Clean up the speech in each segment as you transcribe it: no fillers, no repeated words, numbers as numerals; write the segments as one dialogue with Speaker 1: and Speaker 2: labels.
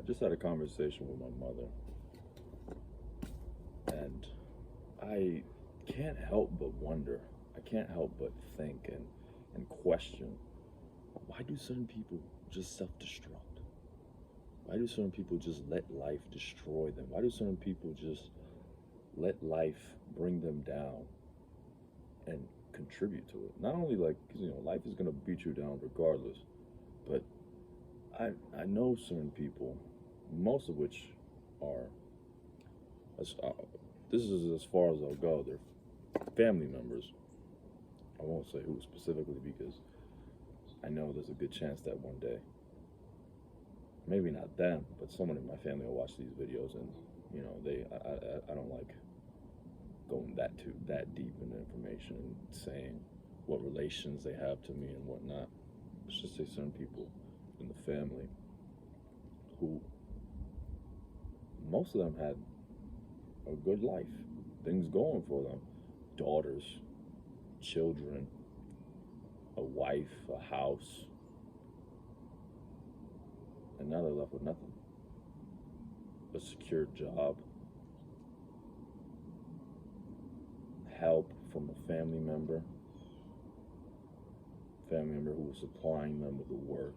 Speaker 1: just had a conversation with my mother, and I can't help but wonder. I can't help but think and question, why do certain people just self-destruct? Why do certain people just let life destroy them? Why do certain people just let life bring them down and contribute to it? Not only like, 'cause, life is gonna beat you down regardless, but I know certain people, most of which are, as, this is as far as I'll go, they're family members. I won't say who specifically because I know there's a good chance that one day, maybe not them, but someone in my family will watch these videos and, I don't like going that deep into information and saying what relations they have to me and whatnot. Let's just say certain people in the family who, most of them had a good life, things going for them, daughters, children, a wife, a house, and now they're left with nothing. A secure job, help from a family member who was supplying them with the work,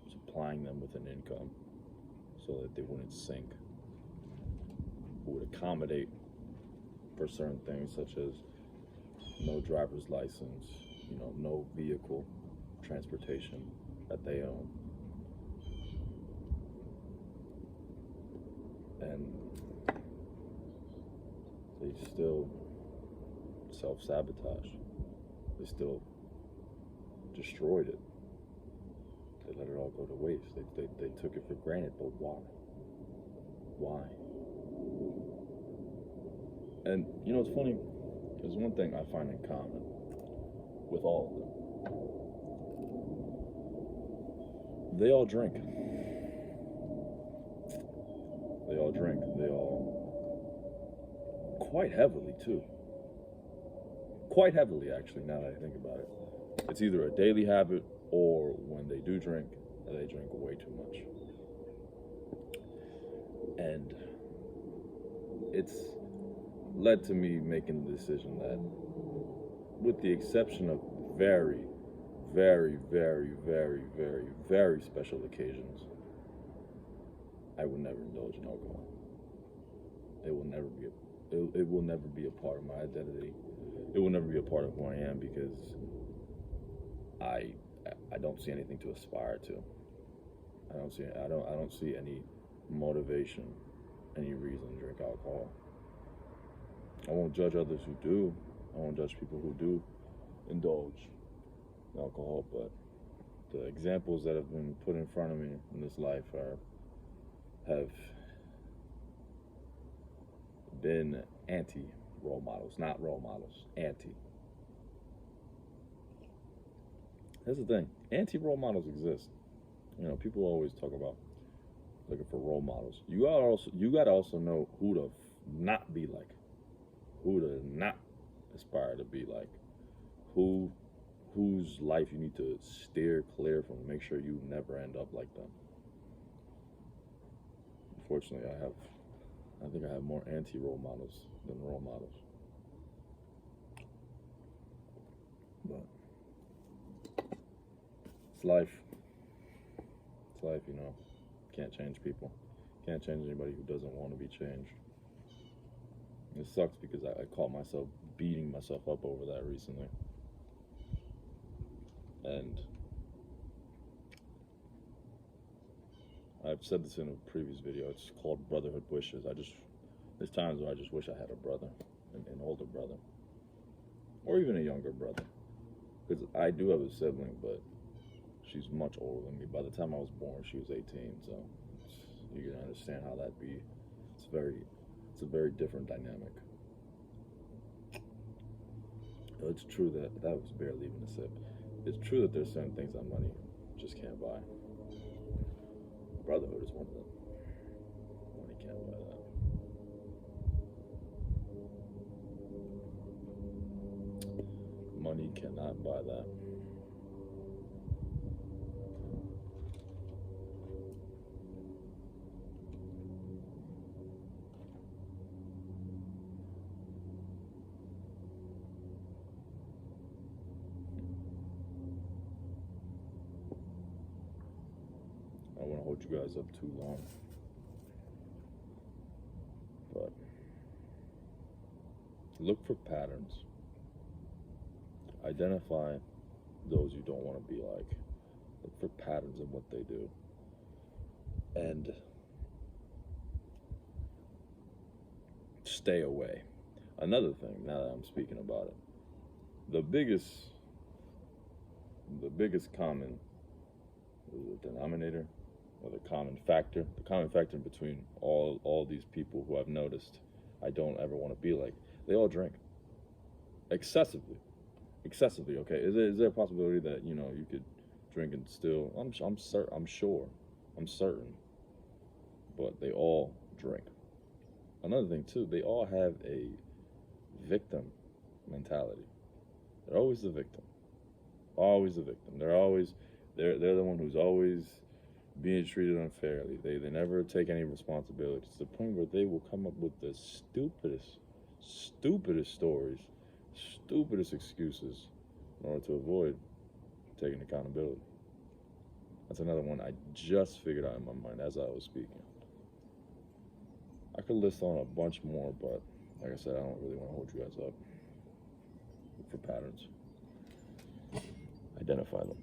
Speaker 1: supplying them with an income so that they wouldn't sink, who would accommodate for certain things such as no driver's license, no vehicle transportation that they own. And they still self-sabotage. They still destroyed it. They let it all go to waste. They took it for granted, but why? Why? And it's funny, there's one thing I find in common with all of them. They all drink. They all drink. They all, quite heavily too. Quite heavily, actually, now that I think about it. It's either a daily habit or when they do drink, they drink way too much. And it's led to me making the decision that, with the exception of very, very, very, very, very, very special occasions, I will never indulge in alcohol. It will never be a part of my identity. It will never be a part of who I am because I don't see anything to aspire to. I don't see any motivation, any reason to drink alcohol. I won't judge others who do. I won't judge people who do indulge in alcohol, but the examples that have been put in front of me in this life have been anti-role models, not role models, anti. Here's the thing, anti-role models exist. People always talk about looking for role models. You gotta also know who to not be like, who to not aspire to be like, whose life you need to steer clear from, make sure you never end up like them. Unfortunately, I think I have more anti-role models than role models. But it's life. It's life, Can't change people. Can't change anybody who doesn't want to be changed. It sucks because I caught myself beating myself up over that recently. And I've said this in a previous video. It's called Brotherhood Wishes. There's times where I just wish I had a brother, an older brother, or even a younger brother. Because I do have a sibling, but she's much older than me. By the time I was born, she was 18, so you can understand how that'd be. It's a very different dynamic. It's true that was barely even a sip. It's true that there's certain things that money just can't buy. Brotherhood is one of them. Money can't buy that. Money cannot buy that. hold you guys up too long. But look for patterns. Identify those you don't want to be like. Look for patterns in what they do. And stay away. Another thing, now that I'm speaking about it, the biggest common denominator, or the common factor between all these people who I've noticed I don't ever want to be like, they all drink excessively. Okay, is there a possibility that you could drink and still? I'm certain, but they all drink. Another thing too, they all have a victim mentality. They're always the victim. Always the victim. They're the one who's always being treated unfairly. They never take any responsibility, to the point where they will come up with the stupidest stories, stupidest excuses in order to avoid taking accountability. That's another one I just figured out in my mind as I was speaking. I could list on a bunch more, but like I said, I don't really want to hold you guys up. Look for patterns. Identify them.